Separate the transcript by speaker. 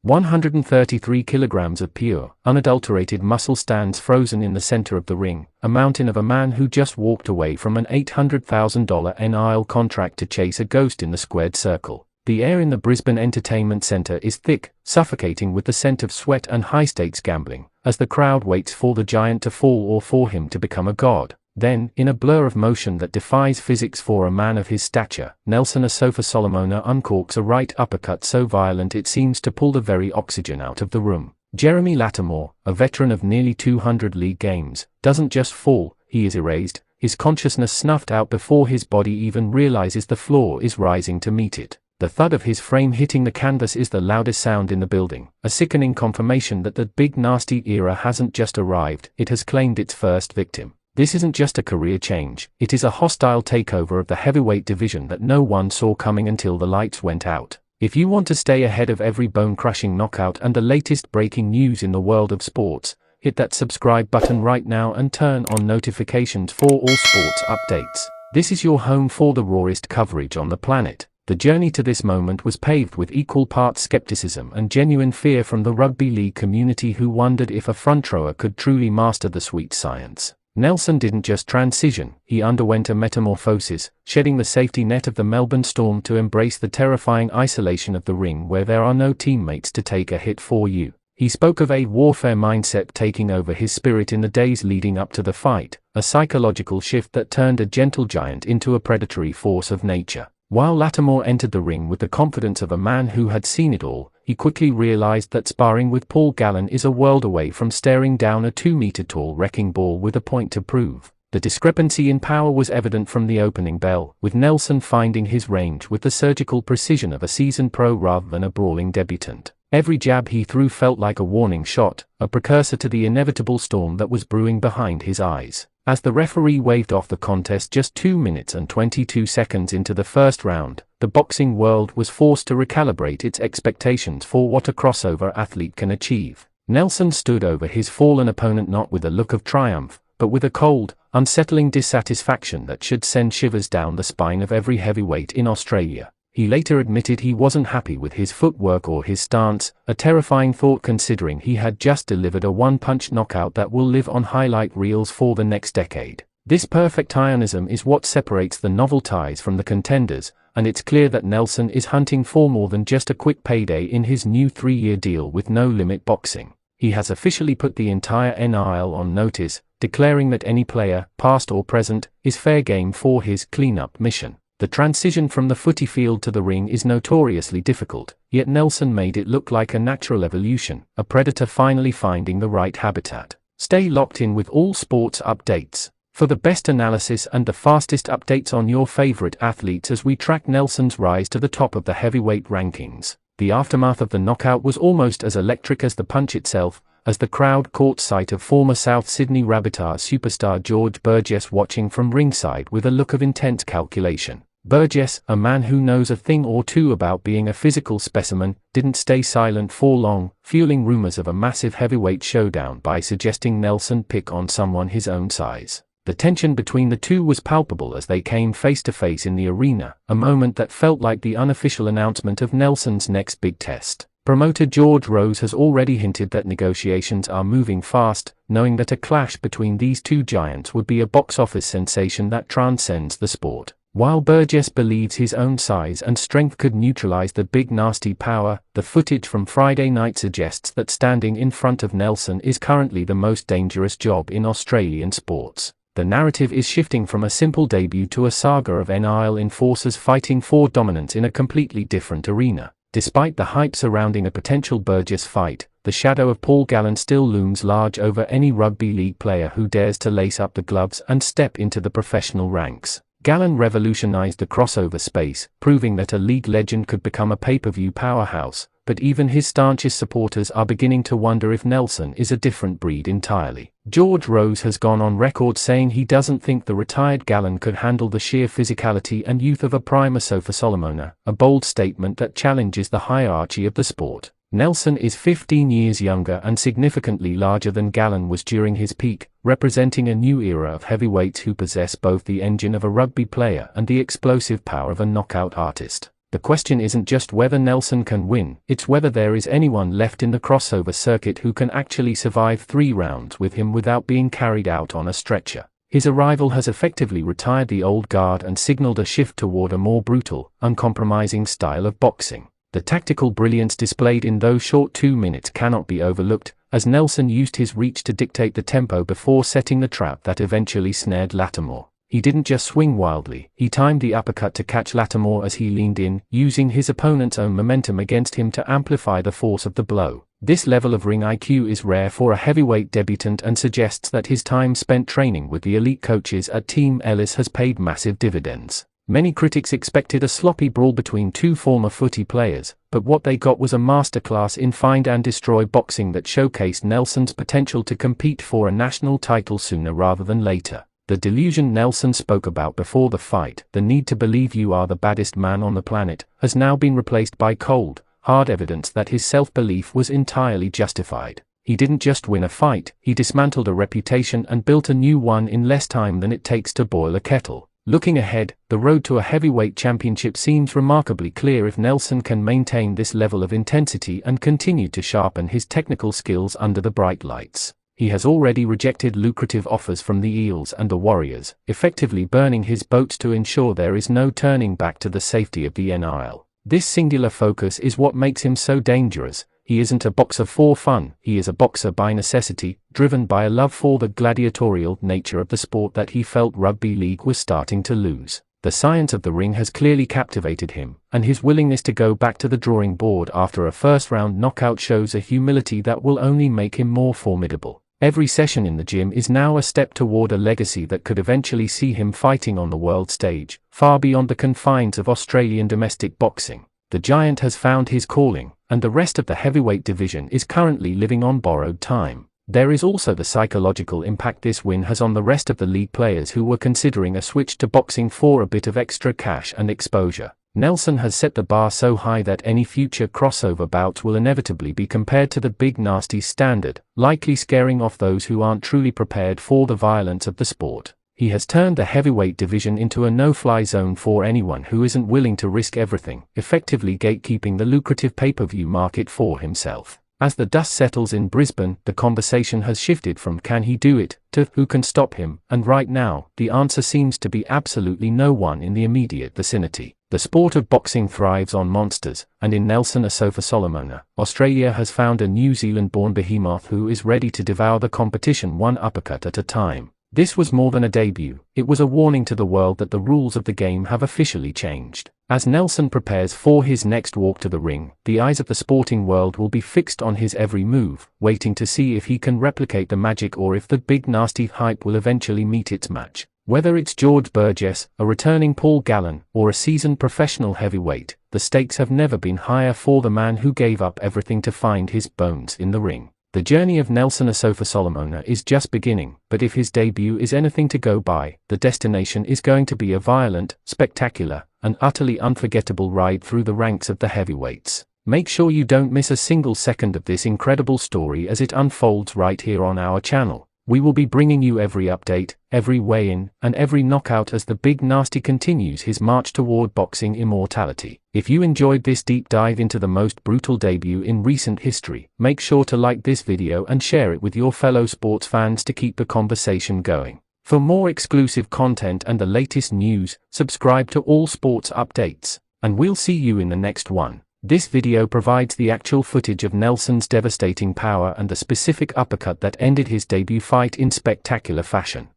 Speaker 1: 133 kilograms of pure, unadulterated muscle stands frozen in the center of the ring, a mountain of a man who just walked away from an $800,000 NIL contract to chase a ghost in the squared circle. The air in the Brisbane Entertainment Centre is thick, suffocating with the scent of sweat and high-stakes gambling, as the crowd waits for the giant to fall or for him to become a god. Then, in a blur of motion that defies physics for a man of his stature, Nelson Asofa-Solomona uncorks a right uppercut so violent it seems to pull the very oxygen out of the room. Jeremy Latimore, a veteran of nearly 200 league games, doesn't just fall, he is erased, his consciousness snuffed out before his body even realizes the floor is rising to meet it. The thud of his frame hitting the canvas is the loudest sound in the building, a sickening confirmation that the big nasty era hasn't just arrived, it has claimed its first victim. This isn't just a career change, it is a hostile takeover of the heavyweight division that no one saw coming until the lights went out. If you want to stay ahead of every bone-crushing knockout and the latest breaking news in the world of sports, hit that subscribe button right now and turn on notifications for all sports updates. This is your home for the rawest coverage on the planet. The journey to this moment was paved with equal parts skepticism and genuine fear from the rugby league community who wondered if a front rower could truly master the sweet science. Nelson didn't just transition, he underwent a metamorphosis, shedding the safety net of the Melbourne Storm to embrace the terrifying isolation of the ring where there are no teammates to take a hit for you. He spoke of a warfare mindset taking over his spirit in the days leading up to the fight, a psychological shift that turned a gentle giant into a predatory force of nature. While Latimore entered the ring with the confidence of a man who had seen it all, he quickly realized that sparring with Paul Gallen is a world away from staring down a 2-meter-tall wrecking ball with a point to prove. The discrepancy in power was evident from the opening bell, with Nelson finding his range with the surgical precision of a seasoned pro rather than a brawling debutant. Every jab he threw felt like a warning shot, a precursor to the inevitable storm that was brewing behind his eyes. As the referee waved off the contest just 2 minutes and 22 seconds into the first round, the boxing world was forced to recalibrate its expectations for what a crossover athlete can achieve. Nelson stood over his fallen opponent not with a look of triumph, but with a cold, unsettling dissatisfaction that should send shivers down the spine of every heavyweight in Australia. He later admitted he wasn't happy with his footwork or his stance, a terrifying thought considering he had just delivered a one-punch knockout that will live on highlight reels for the next decade. This perfectionism is what separates the novelties from the contenders, and it's clear that Nelson is hunting for more than just a quick payday in his new 3-year deal with No Limit Boxing. He has officially put the entire NIL on notice, declaring that any player, past or present, is fair game for his clean-up mission. The transition from the footy field to the ring is notoriously difficult, yet Nelson made it look like a natural evolution, a predator finally finding the right habitat. Stay locked in with all sports updates for the best analysis and the fastest updates on your favorite athletes as we track Nelson's rise to the top of the heavyweight rankings. The aftermath of the knockout was almost as electric as the punch itself, as the crowd caught sight of former South Sydney Rabbitoh superstar George Burgess watching from ringside with a look of intense calculation. Burgess, a man who knows a thing or two about being a physical specimen, didn't stay silent for long, fueling rumors of a massive heavyweight showdown by suggesting Nelson pick on someone his own size. The tension between the two was palpable as they came face to face in the arena, a moment that felt like the unofficial announcement of Nelson's next big test. Promoter George Rose has already hinted that negotiations are moving fast, knowing that a clash between these two giants would be a box office sensation that transcends the sport. While Burgess believes his own size and strength could neutralize the big nasty power, the footage from Friday night suggests that standing in front of Nelson is currently the most dangerous job in Australian sports. The narrative is shifting from a simple debut to a saga of NIL enforcers fighting for dominance in a completely different arena. Despite the hype surrounding a potential Burgess fight, the shadow of Paul Gallen still looms large over any rugby league player who dares to lace up the gloves and step into the professional ranks. Gallen revolutionized the crossover space, proving that a league legend could become a pay-per-view powerhouse, but even his staunchest supporters are beginning to wonder if Nelson is a different breed entirely. George Rose has gone on record saying he doesn't think the retired Gallen could handle the sheer physicality and youth of a prime Asofa-Solomona, a bold statement that challenges the hierarchy of the sport. Nelson is 15 years younger and significantly larger than Gallen was during his peak, representing a new era of heavyweights who possess both the engine of a rugby player and the explosive power of a knockout artist. The question isn't just whether Nelson can win, it's whether there is anyone left in the crossover circuit who can actually survive 3 rounds with him without being carried out on a stretcher. His arrival has effectively retired the old guard and signaled a shift toward a more brutal, uncompromising style of boxing. The tactical brilliance displayed in those short 2 minutes cannot be overlooked, as Nelson used his reach to dictate the tempo before setting the trap that eventually snared Latimore. He didn't just swing wildly, he timed the uppercut to catch Latimore as he leaned in, using his opponent's own momentum against him to amplify the force of the blow. This level of ring IQ is rare for a heavyweight debutant and suggests that his time spent training with the elite coaches at Team Ellis has paid massive dividends. Many critics expected a sloppy brawl between 2 former footy players, but what they got was a masterclass in find and destroy boxing that showcased Nelson's potential to compete for a national title sooner rather than later. The delusion Nelson spoke about before the fight, the need to believe you are the baddest man on the planet, has now been replaced by cold, hard evidence that his self-belief was entirely justified. He didn't just win a fight, he dismantled a reputation and built a new one in less time than it takes to boil a kettle. Looking ahead, the road to a heavyweight championship seems remarkably clear if Nelson can maintain this level of intensity and continue to sharpen his technical skills under the bright lights. He has already rejected lucrative offers from the Eels and the Warriors, effectively burning his boats to ensure there is no turning back to the safety of the NRL. This singular focus is what makes him so dangerous. He isn't a boxer for fun, he is a boxer by necessity, driven by a love for the gladiatorial nature of the sport that he felt rugby league was starting to lose. The science of the ring has clearly captivated him, and his willingness to go back to the drawing board after a first-round knockout shows a humility that will only make him more formidable. Every session in the gym is now a step toward a legacy that could eventually see him fighting on the world stage, far beyond the confines of Australian domestic boxing. The giant has found his calling, and the rest of the heavyweight division is currently living on borrowed time. There is also the psychological impact this win has on the rest of the league players who were considering a switch to boxing for a bit of extra cash and exposure. Nelson has set the bar so high that any future crossover bouts will inevitably be compared to the Big Nasty's standard, likely scaring off those who aren't truly prepared for the violence of the sport. He has turned the heavyweight division into a no-fly zone for anyone who isn't willing to risk everything, effectively gatekeeping the lucrative pay-per-view market for himself. As the dust settles in Brisbane, the conversation has shifted from can he do it, to who can stop him, and right now, the answer seems to be absolutely no one in the immediate vicinity. The sport of boxing thrives on monsters, and in Nelson Asofa-Solomona, Australia has found a New Zealand-born behemoth who is ready to devour the competition one uppercut at a time. This was more than a debut, it was a warning to the world that the rules of the game have officially changed. As Nelson prepares for his next walk to the ring, the eyes of the sporting world will be fixed on his every move, waiting to see if he can replicate the magic or if the Big Nasty hype will eventually meet its match. Whether it's George Burgess, a returning Paul Gallen, or a seasoned professional heavyweight, the stakes have never been higher for the man who gave up everything to find his bones in the ring. The journey of Nelson Asofa-Solomona is just beginning, but if his debut is anything to go by, the destination is going to be a violent, spectacular, and utterly unforgettable ride through the ranks of the heavyweights. Make sure you don't miss a single second of this incredible story as it unfolds right here on our channel. We will be bringing you every update, every weigh-in, and every knockout as the Big Nasty continues his march toward boxing immortality. If you enjoyed this deep dive into the most brutal debut in recent history, make sure to like this video and share it with your fellow sports fans to keep the conversation going. For more exclusive content and the latest news, subscribe to All Sports Updates, and we'll see you in the next one. This video provides the actual footage of Nelson's devastating power and the specific uppercut that ended his debut fight in spectacular fashion.